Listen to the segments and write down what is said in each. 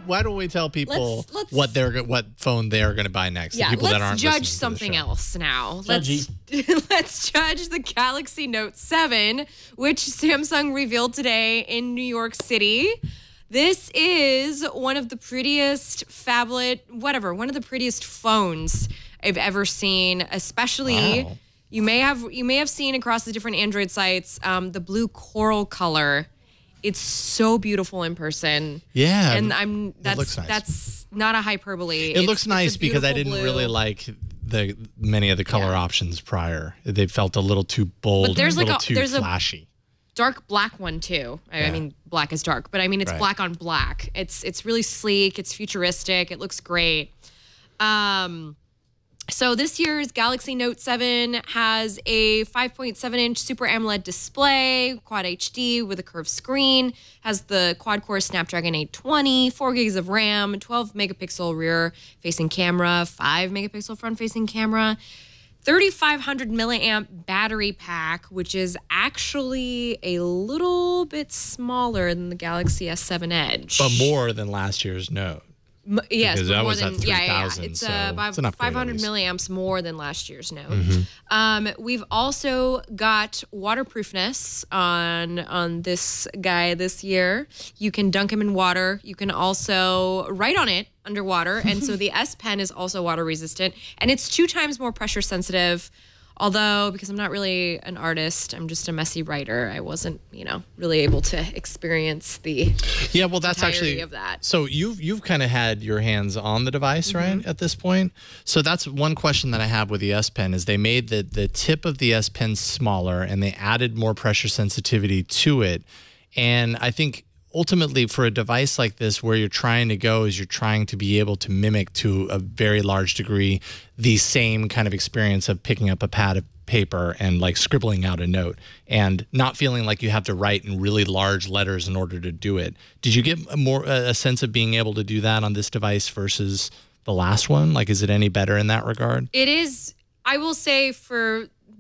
don't we tell people Let's what phone they are going to buy next? Yeah, the people that let's aren't judge something else now. Let's judge the Galaxy Note 7, which Samsung revealed today in New York City. This is one of the prettiest one of the prettiest phones I've ever seen, especially you may have seen across the different Android sites the blue coral color. It's so beautiful in person. Yeah. And it looks nice. That's not a hyperbole. It looks nice because I didn't really like many of the color options prior. They felt a little too bold, but there's a little too flashy. Dark black one too. I mean, black is dark, but I mean, it's black on black. It's really sleek. It's futuristic. It looks great. So this year's Galaxy Note 7 has a 5.7-inch Super AMOLED display, Quad HD with a curved screen, has the quad-core Snapdragon 820, 4 gigs of RAM, 12-megapixel rear-facing camera, 5-megapixel front-facing camera, 3,500 milliamp battery pack, which is actually a little bit smaller than the Galaxy S7 Edge. But more than last year's Note. Yes, because that was more than 3,000. It's so about it's an upgrade, 500 milliamps more than last year's Note. We've also got waterproofness on this guy this year. You can dunk him in water. You can also write on it underwater, and so the S Pen is also water resistant, and it's 2 times more pressure sensitive. Although, because I'm not really an artist, I'm just a messy writer, I wasn't, really able to experience the that's actually of that. So you've kind of had your hands on the device, right, at this point? So that's one question that I have with the S Pen is they made the tip of the S Pen smaller and they added more pressure sensitivity to it. And I think ultimately for a device like this where you're trying to go is you're trying to be able to mimic to a very large degree the same kind of experience of picking up a pad of paper and like scribbling out a note and not feeling like you have to write in really large letters in order to do it. Did you get a sense of being able to do that on this device versus the last one? Like, is it any better in that regard? It is. I will say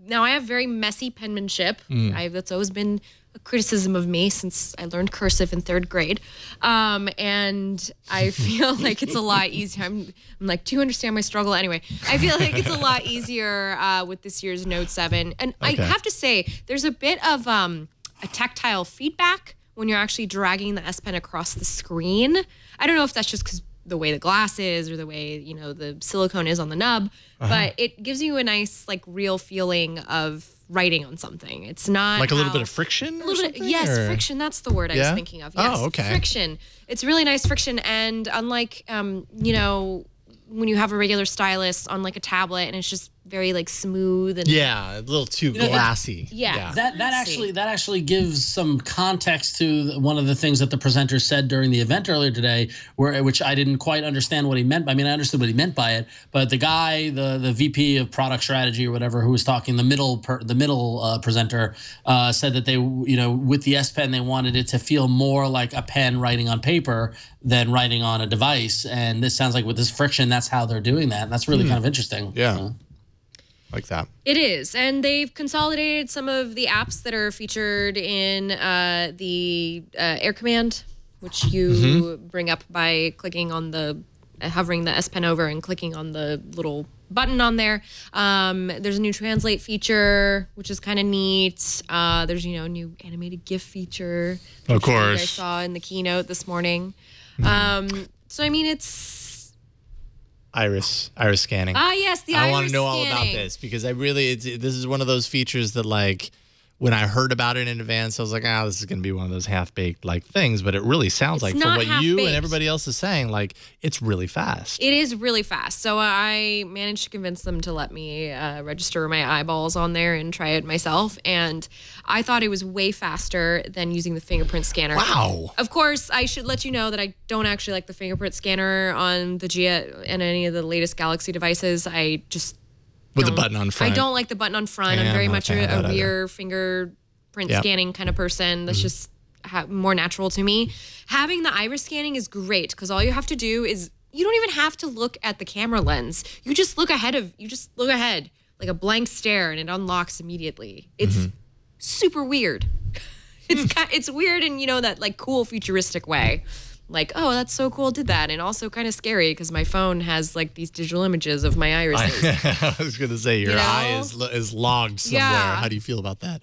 now I have very messy penmanship. That's always been a criticism of me since I learned cursive in 3rd grade. And I feel like it's a lot easier. I'm like, do you understand my struggle? Anyway, I feel like it's a lot easier with this year's Note 7. And I have to say, there's a bit of a tactile feedback when you're actually dragging the S Pen across the screen. I don't know if that's just because the way the glass is or the way, the silicone is on the nub, but it gives you a nice, like, real feeling of writing on something. It's not like a little bit of friction or something? Yes, friction. That's the word I was thinking of. Yes, friction. It's really nice friction. And unlike, when you have a regular stylus on like a tablet and it's just very like smooth and a little too glassy. That actually gives some context to one of the things that the presenter said during the event earlier today, which I didn't quite understand what he meant. I mean, I understood what he meant by it, but the guy, the VP of product strategy or whatever, who was talking, the middle presenter, said that they, with the S Pen, they wanted it to feel more like a pen writing on paper than writing on a device. And this sounds like with this friction, that's how they're doing that. And that's really kind of interesting. Yeah. Like that. It is. And they've consolidated some of the apps that are featured in the Air Command, which you bring up by clicking on hovering the S Pen over and clicking on the little button on there. There's a new translate feature, which is kind of neat. There's, a new animated GIF feature. Of course. I saw in the keynote this morning. So, I mean, it's iris scanning. Yes, the iris scanning. I want to know all about this because this is one of those features that, like, when I heard about it in advance, I was like, this is going to be one of those half-baked like things. But it really sounds like, from what you and everybody else is saying, like, it's really fast. It is really fast. So I managed to convince them to let me register my eyeballs on there and try it myself. And I thought it was way faster than using the fingerprint scanner. Wow. Of course, I should let you know that I don't actually like the fingerprint scanner on the and any of the latest Galaxy devices. With the button on front. I don't like the button on front. I'm very much a rear fingerprint scanning kind of person. That's just more natural to me. Having the iris scanning is great because all you have to do is you don't even have to look at the camera lens. You just look ahead like a blank stare and it unlocks immediately. It's super weird. It's weird in that like cool futuristic way. Like, oh, that's so cool, did that. And also kind of scary because my phone has like these digital images of my irises. I was going to say your eye is logged somewhere. Yeah. How do you feel about that?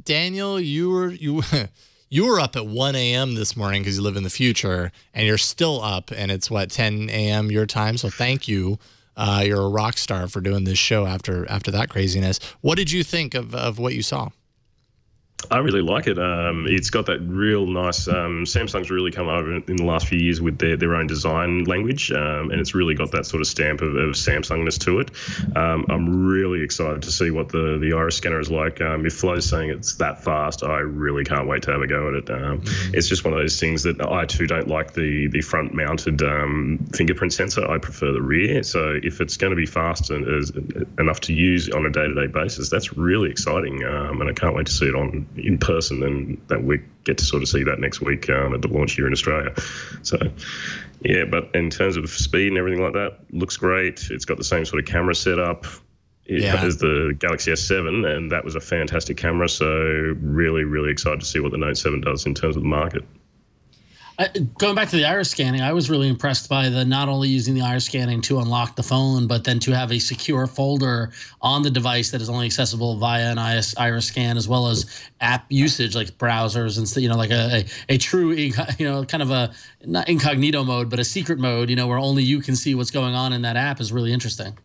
Daniel, you were up at 1 a.m. this morning because you live in the future, and you're still up, and it's, what, 10 a.m. your time? So thank you. You're a rock star for doing this show after that craziness. What did you think of what you saw? I really like it. It's got that real nice. Samsung's really come over in the last few years with their own design language, and it's really got that sort of stamp of Samsungness to it. I'm really excited to see what the iris scanner is like. If Flo's saying it's that fast, I really can't wait to have a go at it. It's just one of those things that I too don't like the front-mounted fingerprint sensor. I prefer the rear. So if it's going to be fast and enough to use on a day-to-day basis, that's really exciting, and I can't wait to see it on in person, and that we get to sort of see that next week at the launch here in Australia. So yeah, but in terms of speed and everything like that, looks great. It's got the same sort of camera setup as the Galaxy S7, and that was a fantastic camera. So really, really excited to see what the Note 7 does in terms of the market. Going back to the iris scanning, I was really impressed by not only using the iris scanning to unlock the phone, but then to have a secure folder on the device that is only accessible via an iris scan, as well as app usage like browsers and like a true kind of a not incognito mode, but a secret mode, where only you can see what's going on in that app is really interesting.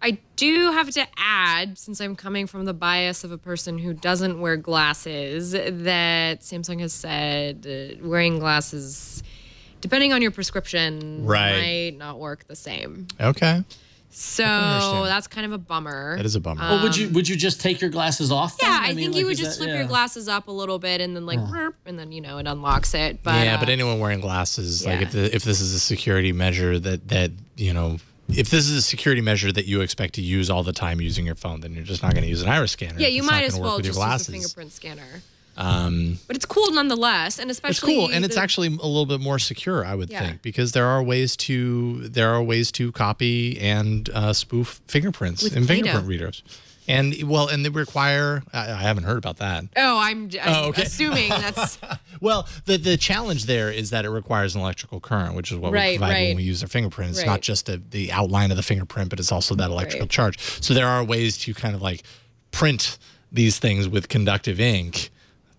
I do have to add, since I'm coming from the bias of a person who doesn't wear glasses, that Samsung has said wearing glasses, depending on your prescription, might not work the same. Okay. So that's kind of a bummer. That is a bummer. Well, would you just take your glasses off then? Yeah, I think you would just flip your glasses up a little bit and then and then it unlocks it. But but anyone wearing glasses, like if this is a security measure that if this is a security measure that you expect to use all the time using your phone, then you're just not going to use an iris scanner. Yeah, you might as well just use a fingerprint scanner. But it's cool nonetheless, and especially it's cool, and it's actually a little bit more secure, I would think, because there are ways to copy and spoof fingerprints in fingerprint readers. And they require. I haven't heard about that. Oh, I'm assuming that's. Well, the challenge there is that it requires an electrical current, which is what we provide when we use our fingerprint. It's not just the outline of the fingerprint, but it's also that electrical charge. So there are ways to kind of like print these things with conductive ink.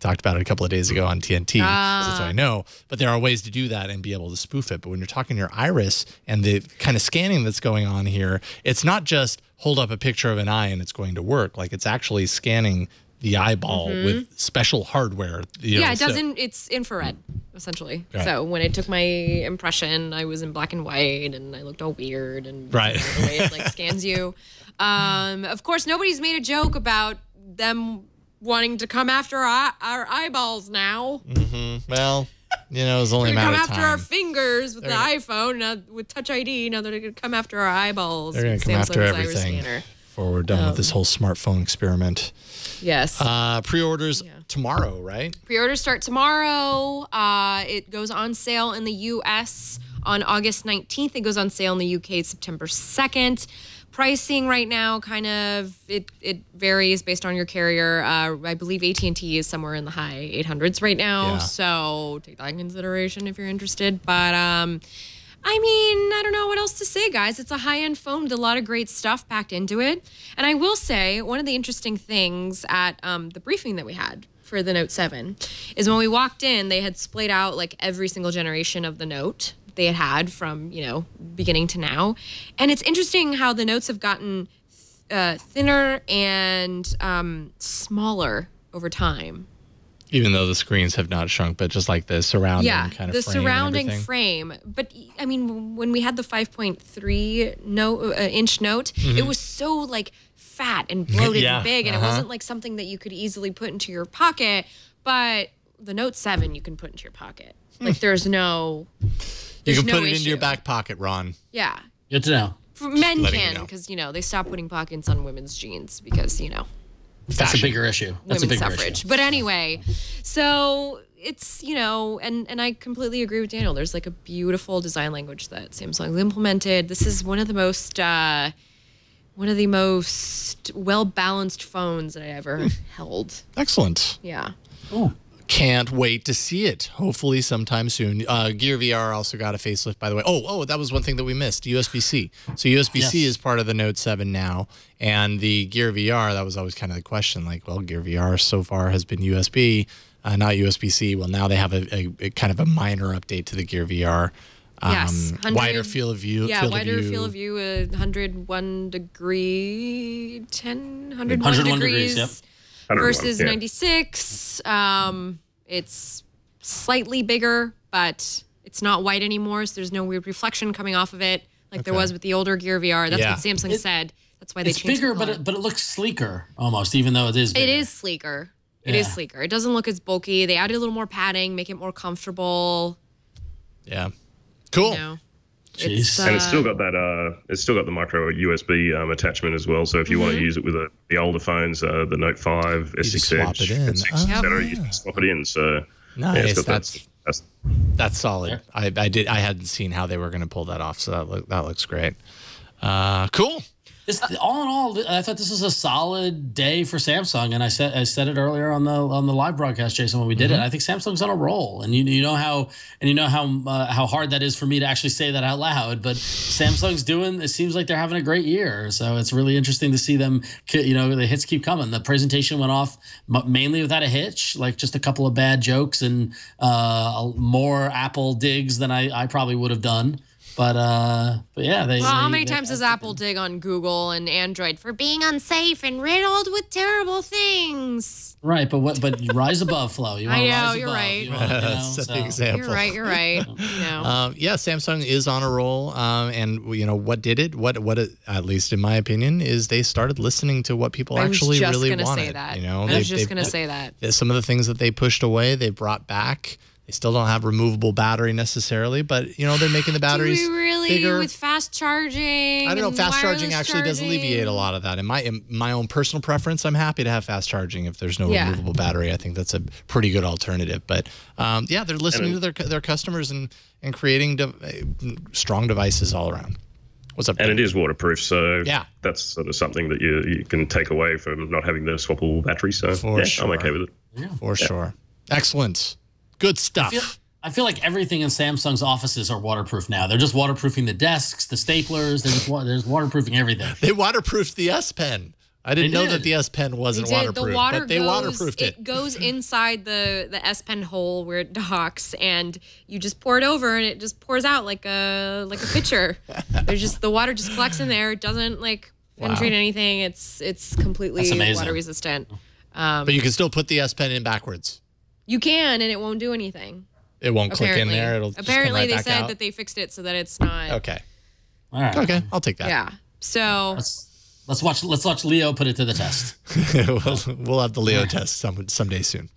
Talked about it a couple of days ago on TNT, so that's what I know. But there are ways to do that and be able to spoof it. But when you're talking your iris and the kind of scanning that's going on here, it's not just hold up a picture of an eye and it's going to work. Like it's actually scanning the eyeball with special hardware. It doesn't. It's infrared essentially. Right. So when it took my impression, I was in black and white and I looked all weird and the way it like scans you. Of course, nobody's made a joke about them wanting to come after our eyeballs now. Well, it's only a matter of time. Come after our fingers with the iPhone, with Touch ID. Now they're going to come after our eyeballs. They're going to come after everything before we're done with this whole smartphone experiment. Yes. Pre-orders tomorrow, right? Pre-orders start tomorrow. It goes on sale in the U.S. on August 19th. It goes on sale in the U.K. September 2nd. Pricing right now it varies based on your carrier. I believe AT&T is somewhere in the high 800s right now, so take that in consideration if you're interested. But I don't know what else to say, guys. It's a high-end phone with a lot of great stuff packed into it. And I will say, one of the interesting things at the briefing that we had for the Note 7 is when we walked in, they had splayed out like every single generation of the Note they had from beginning to now, and it's interesting how the notes have gotten thinner and smaller over time. Even though the screens have not shrunk, but just like the surrounding kind of the frame surrounding frame. But I mean, when we had the 5.3 inch Note, it was so like fat and bloated and big, and it wasn't like something that you could easily put into your pocket. But the Note 7 you can put into your pocket. Like there's no. You can put it into your back pocket, Ron. Yeah. Good to know. Men can, because, they stopped putting pockets on women's jeans because, That's a bigger issue. That's women's a bigger suffrage. issue. But anyway, so it's, and I completely agree with Daniel. There's like a beautiful design language that Samsung implemented. This is one of the most well-balanced phones that I ever held. Excellent. Yeah. Oh. Can't wait to see it. Hopefully sometime soon. Gear VR also got a facelift, by the way. Oh, that was one thing that we missed, USB-C. So USB-C is part of the Note 7 now. And the Gear VR, that was always kind of the question. Like, well, Gear VR so far has been USB, not USB-C. Well, now they have a kind of a minor update to the Gear VR. Yes, wider field of view. Yeah, wider field of view, 101 degree, 101 degrees. Yep. Versus 96. It's slightly bigger, but it's not white anymore, so there's no weird reflection coming off of it like there was with the older Gear VR. That's what Samsung said. That's why they changed it. It's bigger, but it looks sleeker almost, even though it is bigger. It is sleeker. It is sleeker. It doesn't look as bulky. They added a little more padding, make it more comfortable. Yeah. Cool. You know. And it's still got that. It's still got the micro USB attachment as well. So if you want to use it with the older phones, the Note 5, S6 Edge, etc., you can swap it in. So nice. That's solid. Yeah. I hadn't seen how they were going to pull that off. So that looks great. Cool. All in all, I thought this was a solid day for Samsung, and I said it earlier on the live broadcast, Jason, when we did it. I think Samsung's on a roll, and you know how hard that is for me to actually say that out loud. But Samsung's doing. It seems like they're having a great year, so it's really interesting to see them. You know, the hits keep coming. The presentation went off mainly without a hitch, like just a couple of bad jokes and more Apple digs than I probably would have done. But yeah, how many times does Apple dig on Google and Android for being unsafe and riddled with terrible things? Right, but you rise above, Flo. You I know, you're right. Set the example. You're right. Yeah, Samsung is on a roll, and you know what did it? What at least in my opinion, is they started listening to what people actually really wanted. I was just gonna say that. Some of the things that they pushed away, they brought back. They still don't have removable battery necessarily, but you know they're making the batteries bigger. With fast charging? I don't know. Fast charging actually does alleviate a lot of that. In my own personal preference, I'm happy to have fast charging if there's no removable battery. I think that's a pretty good alternative. But yeah, they're listening to their customers and creating strong devices all around. What's up? And it is waterproof, so that's sort of something that you can take away from not having the swappable battery. So I'm okay with it. Yeah. For sure. Excellent. Good stuff. I feel like everything in Samsung's offices are waterproof now. They're just waterproofing the desks, the staplers. They're just waterproofing everything. They waterproofed the S Pen. I didn't know that the S Pen wasn't waterproof, but they waterproofed it. It goes inside the S Pen hole where it docks, and you just pour it over, and it just pours out like a pitcher. The water just collects in there. It doesn't penetrate anything. It's completely water resistant. But you can still put the S Pen in backwards. You can, and it won't do anything. It won't click in there. It'll apparently just come right back they said out. that they fixed it so that it's not. Okay. All right. Okay, I'll take that. Yeah. So let's watch Leo put it to the test. We'll have the Leo test someday soon.